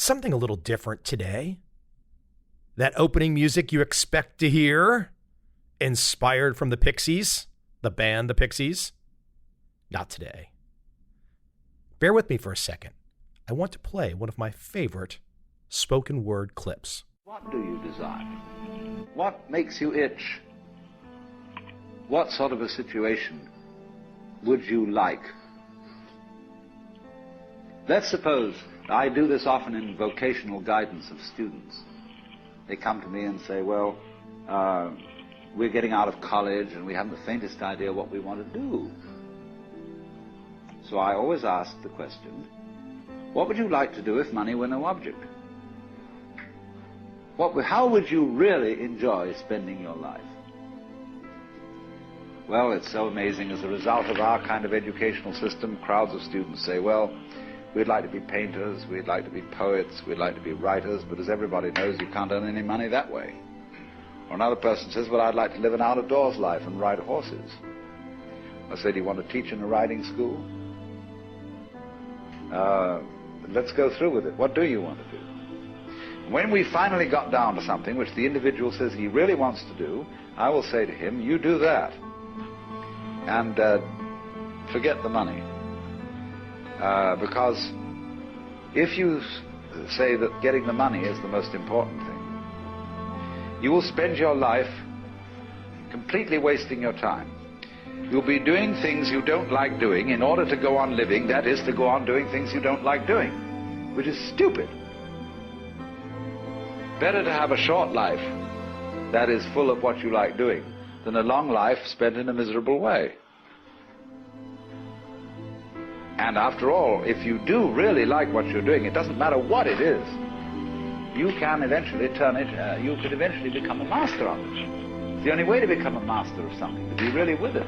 something a little different today. That opening music you expect to hear, inspired from the Pixies, the band The Pixies, not today. Bear with me for a second. I want to play one of my favorite spoken word clips. What do you desire? What makes you itch? What sort of a situation would you like? Let's suppose, I do this often in vocational guidance of students. They come to me and say, well, we're getting out of college and we haven't the faintest idea what we want to do. So I always ask the question, what would you like to do if money were no object? How would you really enjoy spending your life? Well, it's so amazing. As a result of our kind of educational system, crowds of students say, well, we'd like to be painters, we'd like to be poets, we'd like to be writers, but as everybody knows, you can't earn any money that way. Or another person says, well, I'd like to live an out-of-doors life and ride horses. I say, do you want to teach in a riding school? Let's go through with it. What do you want to do? When we finally got down to something which the individual says he really wants to do, I will say to him, you do that. And forget the money. Because if you say that getting the money is the most important thing, you will spend your life completely wasting your time. You'll be doing things you don't like doing in order to go on living, that is, to go on doing things you don't like doing, which is stupid. Better to have a short life that is full of what you like doing than a long life spent in a miserable way. And after all, if you do really like what you're doing, it doesn't matter what it is, you can eventually turn it, you could eventually become a master of it. It's the only way to become a master of something, to be really with it.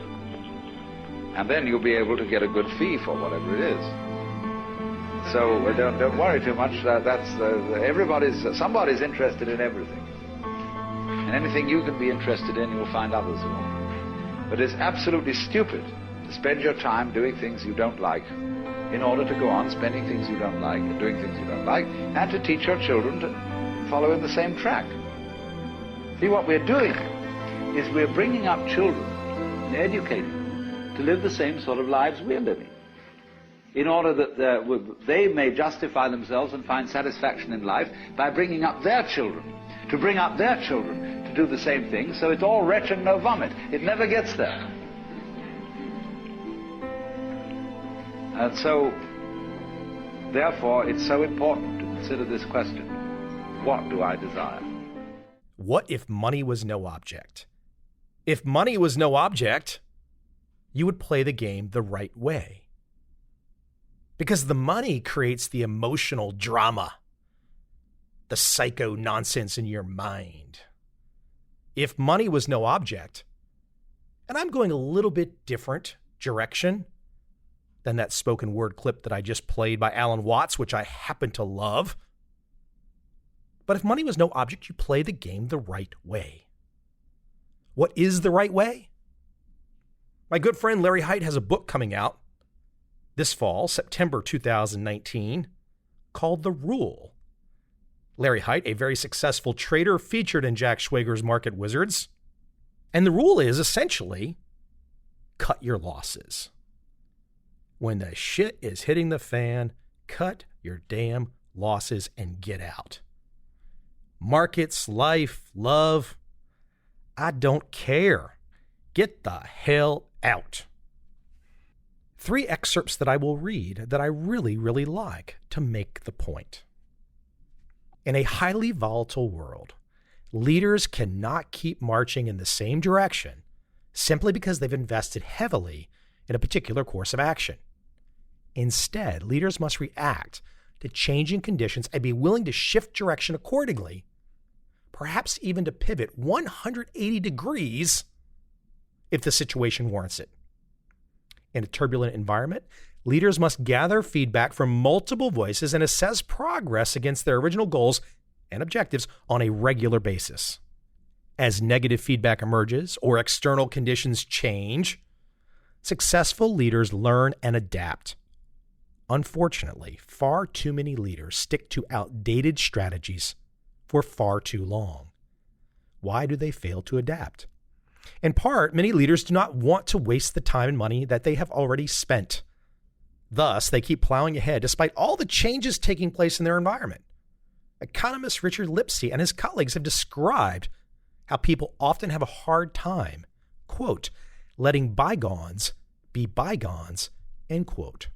And then you'll be able to get a good fee for whatever it is. So don't worry too much. Somebody's interested in everything. And anything you can be interested in, you'll find others who are. But it's absolutely stupid to spend your time doing things you don't like in order to go on spending things you don't like, doing things you don't like, and to teach your children to follow in the same track. See, what we're doing is we're bringing up children and educating them to live the same sort of lives we're living, in order that they may justify themselves and find satisfaction in life by bringing up their children, to bring up their children to do the same thing, so it's all wretch and no vomit. It never gets there. And so, therefore, it's so important to consider this question, what do I desire? What if money was no object? If money was no object, you would play the game the right way. Because the money creates the emotional drama, the psycho nonsense in your mind. If money was no object, and I'm going a little bit different direction than that spoken word clip that I just played by Alan Watts, which I happen to love. But if money was no object, you play the game the right way. What is the right way? My good friend Larry Height has a book coming out this fall, September 2019, called The Rule. Larry Height, a very successful trader, featured in Jack Schwager's Market Wizards. And the rule is essentially cut your losses. When the shit is hitting the fan, cut your damn losses and get out. Markets, life, love, I don't care. Get the hell out. 3 excerpts that I will read that I really, really like to make the point. In a highly volatile world, leaders cannot keep marching in the same direction simply because they've invested heavily in a particular course of action. Instead, leaders must react to changing conditions and be willing to shift direction accordingly, perhaps even to pivot 180 degrees if the situation warrants it. In a turbulent environment, leaders must gather feedback from multiple voices and assess progress against their original goals and objectives on a regular basis. As negative feedback emerges or external conditions change, successful leaders learn and adapt. Unfortunately, far too many leaders stick to outdated strategies for far too long. Why do they fail to adapt? In part, many leaders do not want to waste the time and money that they have already spent. Thus, they keep plowing ahead despite all the changes taking place in their environment. Economist Richard Lipsey and his colleagues have described how people often have a hard time, quote, letting bygones be bygones, end quote.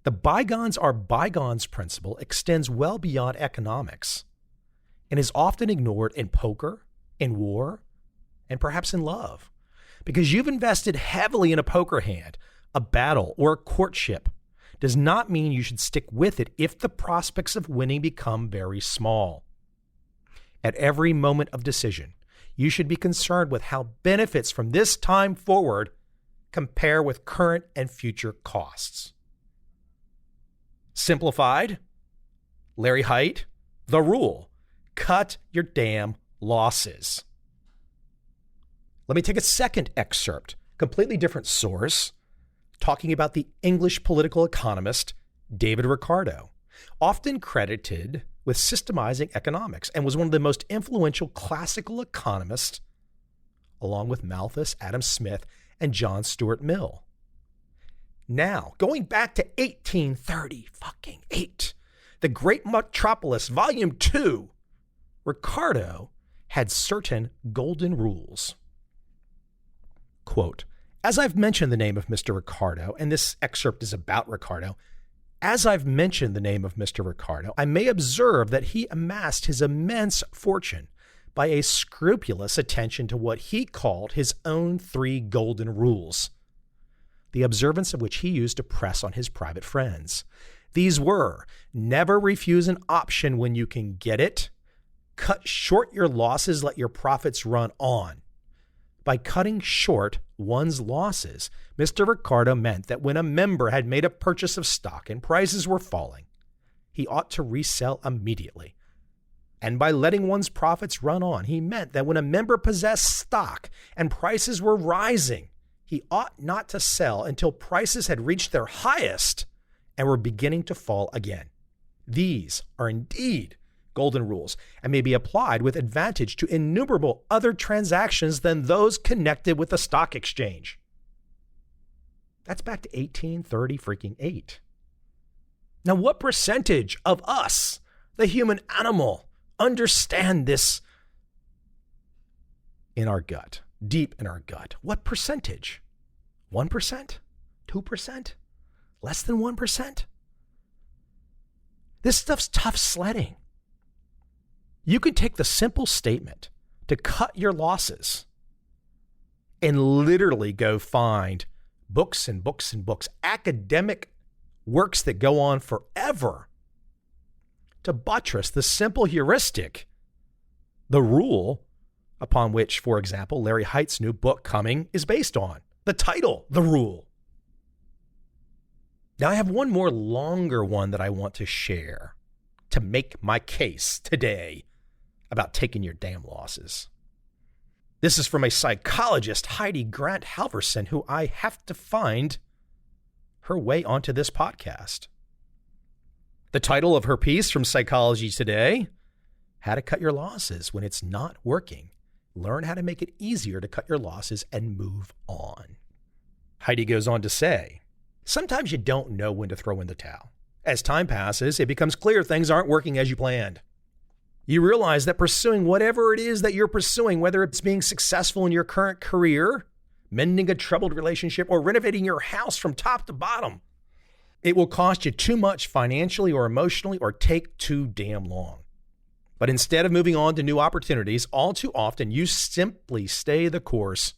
The bygones are bygones principle extends well beyond economics and is often ignored in poker, in war, and perhaps in love. Because you've invested heavily in a poker hand, a battle, or a courtship does not mean you should stick with it if the prospects of winning become very small. At every moment of decision, you should be concerned with how benefits from this time forward compare with current and future costs. Simplified, Larry Hite, the rule, cut your damn losses. Let me take a second excerpt, completely different source, talking about the English political economist David Ricardo, often credited with systemizing economics and was one of the most influential classical economists, along with Malthus, Adam Smith, and John Stuart Mill. Now, going back to 1838, The Great Metropolis, Volume 2, Ricardo had certain golden rules. Quote, as I've mentioned the name of Mr. Ricardo, and this excerpt is about Ricardo, as I've mentioned the name of Mr. Ricardo, I may observe that he amassed his immense fortune by a scrupulous attention to what he called his own 3 golden rules, the observance of which he used to press on his private friends. These were, never refuse an option when you can get it, cut short your losses, let your profits run on. By cutting short one's losses, Mr. Ricardo meant that when a member had made a purchase of stock and prices were falling, he ought to resell immediately. And by letting one's profits run on, he meant that when a member possessed stock and prices were rising, he ought not to sell until prices had reached their highest and were beginning to fall again. These are indeed golden rules and may be applied with advantage to innumerable other transactions than those connected with the stock exchange. That's back to 1838. Now, what percentage of us, the human animal, understand this in our gut, deep in our gut? What percentage? 1%? 2%? Less than 1%? This stuff's tough sledding. You can take the simple statement to cut your losses and literally go find books and books and books, academic works that go on forever to buttress the simple heuristic, the rule upon which, for example, Larry Hite's new book Coming is based on. The title, The Rule. Now I have one more longer one that I want to share to make my case today about taking your damn losses. This is from a psychologist, Heidi Grant Halverson, who I have to find her way onto this podcast. The title of her piece from Psychology Today, How to Cut Your Losses When It's Not Working. Learn how to make it easier to cut your losses and move on. Heidi goes on to say, sometimes you don't know when to throw in the towel. As time passes, it becomes clear things aren't working as you planned. You realize that pursuing whatever it is that you're pursuing, whether it's being successful in your current career, mending a troubled relationship, or renovating your house from top to bottom, it will cost you too much financially or emotionally or take too damn long. But instead of moving on to new opportunities, all too often you simply stay the course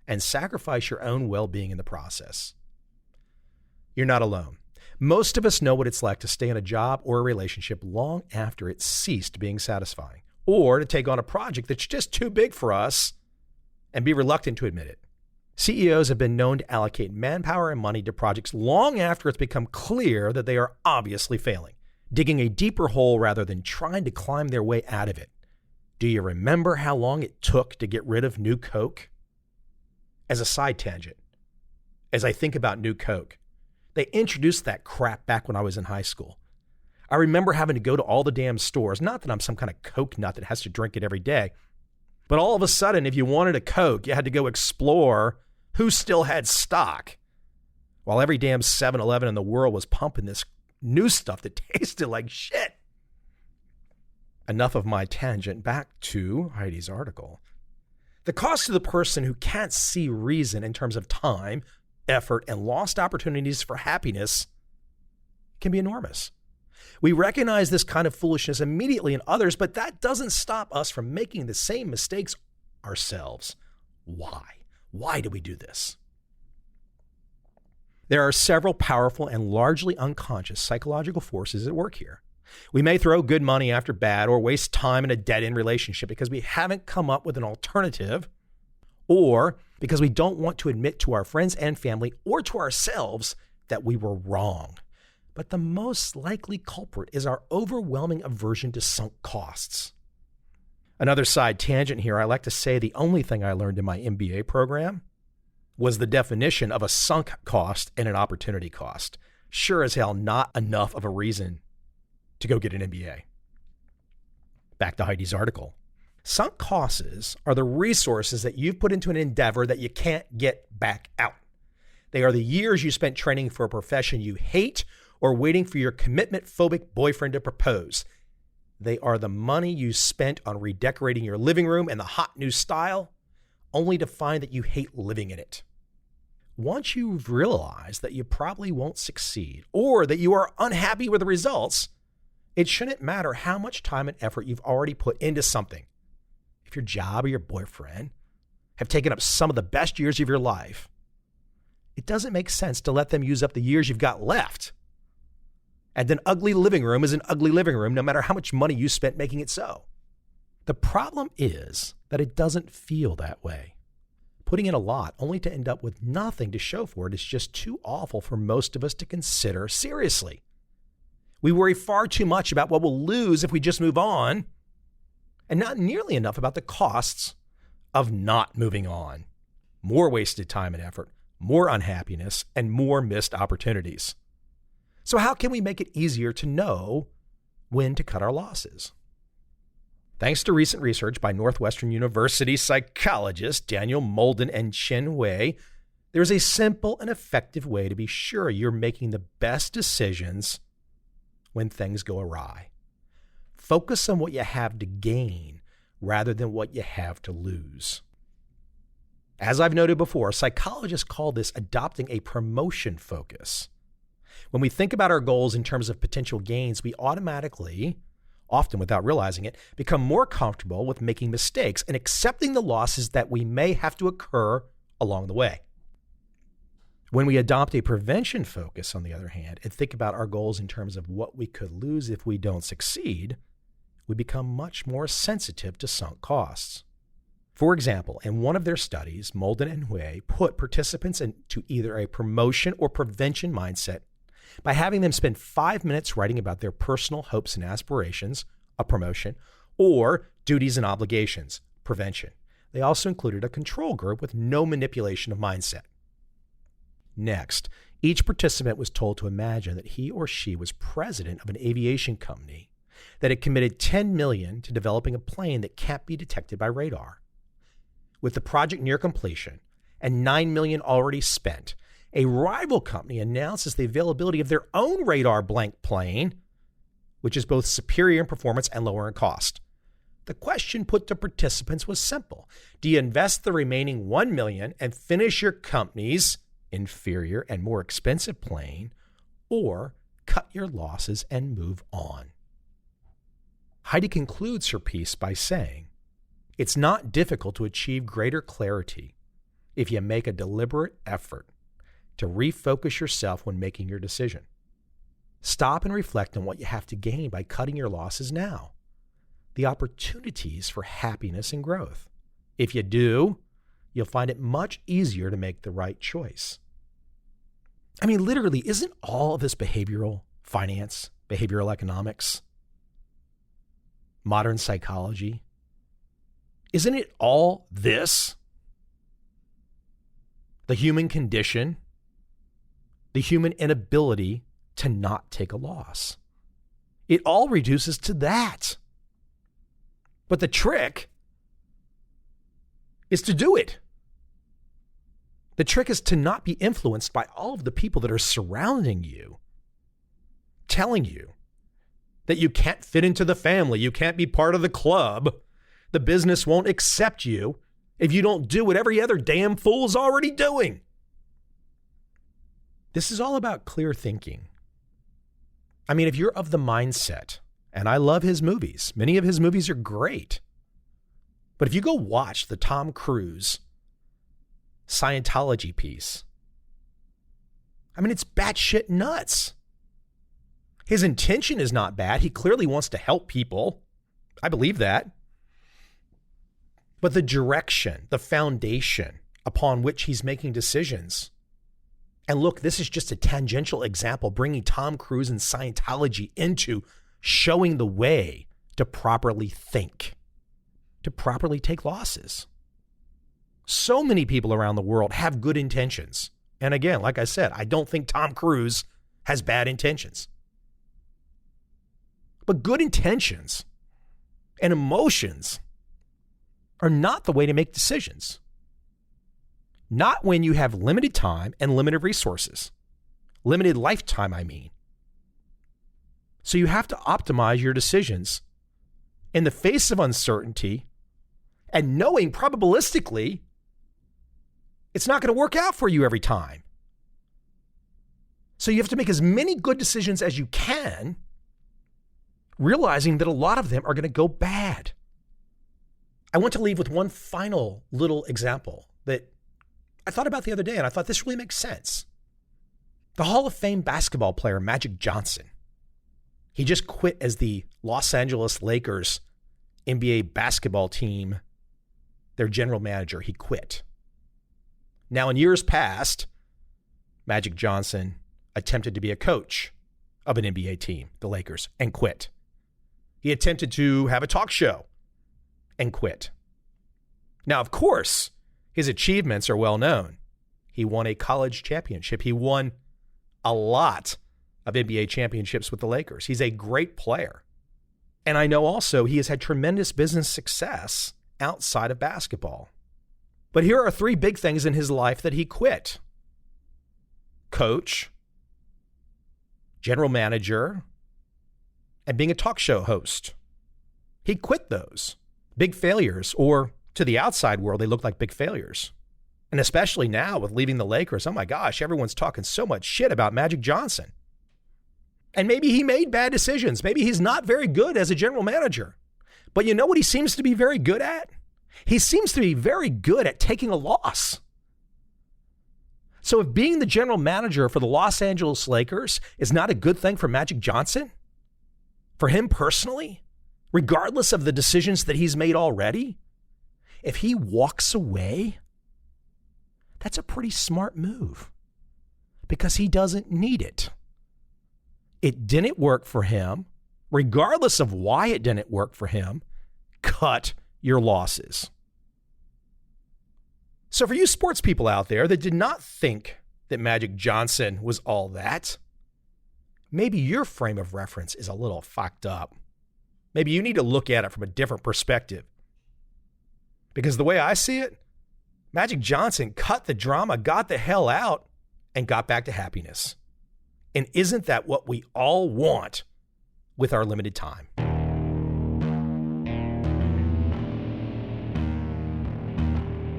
and sacrifice your own well-being in the process. You're not alone. Most of us know what it's like to stay in a job or a relationship long after it's ceased being satisfying, or to take on a project that's just too big for us and be reluctant to admit it. CEOs have been known to allocate manpower and money to projects long after it's become clear that they are obviously failing, digging a deeper hole rather than trying to climb their way out of it. Do you remember how long it took to get rid of New Coke? As a side tangent, as I think about New Coke, They introduced that crap back when I was in high school. I remember having to go to all the damn stores. Not that I'm some kind of Coke nut that has to drink it every day. But all of a sudden, if you wanted a Coke, you had to go explore who still had stock. While every damn 7-Eleven in the world was pumping this new stuff that tasted like shit. Enough of my tangent. Back to Heidi's article. The cost to the person who can't see reason in terms of time, effort, and lost opportunities for happiness can be enormous. We recognize this kind of foolishness immediately in others, but that doesn't stop us from making the same mistakes ourselves. Why? Why do we do this? There are several powerful and largely unconscious psychological forces at work here. We may throw good money after bad or waste time in a dead-end relationship because we haven't come up with an alternative, or because we don't want to admit to our friends and family or to ourselves that we were wrong. But the most likely culprit is our overwhelming aversion to sunk costs. Another side tangent here, I like to say the only thing I learned in my MBA program was the definition of a sunk cost and an opportunity cost. Sure as hell not enough of a reason to go get an MBA. Back to Heidi's article. Sunk costs are the resources that you've put into an endeavor that you can't get back out. They are the years you spent training for a profession you hate or waiting for your commitment-phobic boyfriend to propose. They are the money you spent on redecorating your living room in the hot new style, only to find that you hate living in it. Once you've realized that you probably won't succeed or that you are unhappy with the results, it shouldn't matter how much time and effort you've already put into something. If your job or your boyfriend have taken up some of the best years of your life, it doesn't make sense to let them use up the years you've got left. And an ugly living room is an ugly living room, no matter how much money you spent making it so. The problem is that it doesn't feel that way. Putting in a lot only to end up with nothing to show for it is just too awful for most of us to consider seriously. We worry far too much about what we'll lose if we just move on, and not nearly enough about the costs of not moving on. More wasted time and effort, more unhappiness, and more missed opportunities. So how can we make it easier to know when to cut our losses? Thanks to recent research by Northwestern University psychologists Daniel Molden and Chen Wei, there's a simple and effective way to be sure you're making the best decisions when things go awry. Focus on what you have to gain rather than what you have to lose. As I've noted before, psychologists call this adopting a promotion focus. When we think about our goals in terms of potential gains, we automatically, often without realizing it, become more comfortable with making mistakes and accepting the losses that we may have to occur along the way. When we adopt a prevention focus, on the other hand, and think about our goals in terms of what we could lose if we don't succeed, we become much more sensitive to sunk costs. For example, in one of their studies, Molden and Hui put participants into either a promotion or prevention mindset by having them spend 5 minutes writing about their personal hopes and aspirations, a promotion, or duties and obligations, prevention. They also included a control group with no manipulation of mindset. Next, each participant was told to imagine that he or she was president of an aviation company that had committed $10 million to developing a plane that can't be detected by radar. With the project near completion and $9 million already spent, a rival company announces the availability of their own radar blank plane, which is both superior in performance and lower in cost. The question put to participants was simple. Do you invest the remaining $1 million and finish your company's inferior and more expensive plane, or cut your losses and move on? Heidi concludes her piece by saying, it's not difficult to achieve greater clarity if you make a deliberate effort to refocus yourself when making your decision. Stop and reflect on what you have to gain by cutting your losses now, the opportunities for happiness and growth. If you do, you'll find it much easier to make the right choice. I mean, literally, isn't all of this behavioral finance, behavioral economics, modern psychology, isn't it all this? The human condition, the the human inability to not take a loss. It all reduces to that. But the trick is to do it. The trick is to not be influenced by all of the people that are surrounding you, telling you that you can't fit into the family, you can't be part of the club, the business won't accept you if you don't do what every other damn fool's already doing. This is all about clear thinking. I mean, if you're of the mindset, and I love his movies, many of his movies are great, but if you go watch the Tom Cruise Scientology piece, I mean, it's batshit nuts. His intention is not bad. He clearly wants to help people. I believe that. But the direction, the foundation upon which he's making decisions. And look, this is just a tangential example, bringing Tom Cruise and Scientology into showing the way to properly think, to properly take losses. So many people around the world have good intentions. And again, like I said, I don't think Tom Cruise has bad intentions. But good intentions and emotions are not the way to make decisions. Not when you have limited time and limited resources. Limited lifetime, I mean. So you have to optimize your decisions in the face of uncertainty and knowing probabilistically it's not going to work out for you every time. So you have to make as many good decisions as you can, realizing that a lot of them are going to go bad. I want to leave with one final little example that I thought about the other day, and I thought this really makes sense. The Hall of Fame basketball player, Magic Johnson, he just quit as the Los Angeles Lakers NBA basketball team, their general manager. He quit. Now, in years past, Magic Johnson attempted to be a coach of an NBA team, the Lakers, and quit. He attempted to have a talk show and quit. Now, of course, his achievements are well known. He won a college championship. He won a lot of NBA championships with the Lakers. He's a great player. And I know also he has had tremendous business success outside of basketball. But here are three big things in his life that he quit. Coach, general manager, and being a talk show host. He quit those. Big failures, or to the outside world, they look like big failures. And especially now with leaving the Lakers, oh my gosh, everyone's talking so much shit about Magic Johnson. And maybe he made bad decisions. Maybe he's not very good as a general manager. But you know what he seems to be very good at? He seems to be very good at taking a loss. So if being the general manager for the Los Angeles Lakers is not a good thing for Magic Johnson, for him personally, regardless of the decisions that he's made already, if he walks away, that's a pretty smart move because he doesn't need it. It didn't work for him. Regardless of why it didn't work for him, cut your losses. So for you sports people out there that did not think that Magic Johnson was all that, maybe your frame of reference is a little fucked up. Maybe you need to look at it from a different perspective. Because the way I see it, Magic Johnson cut the drama, got the hell out, and got back to happiness. And isn't that what we all want with our limited time?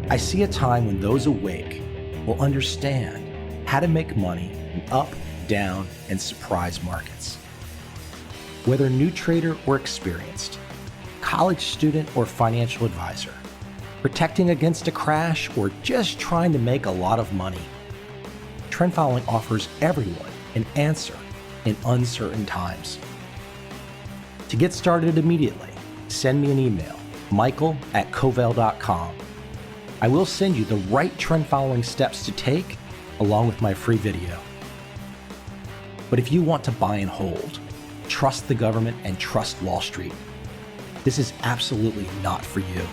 I see a time when those awake will understand how to make money in up, down, and surprise markets. Whether new trader or experienced, college student or financial advisor, protecting against a crash or just trying to make a lot of money, trend following offers everyone an answer in uncertain times. To get started immediately, send me an email, michael@covel.com. I will send you the right trend following steps to take along with my free video. But if you want to buy and hold, trust the government and trust Wall Street, this is absolutely not for you.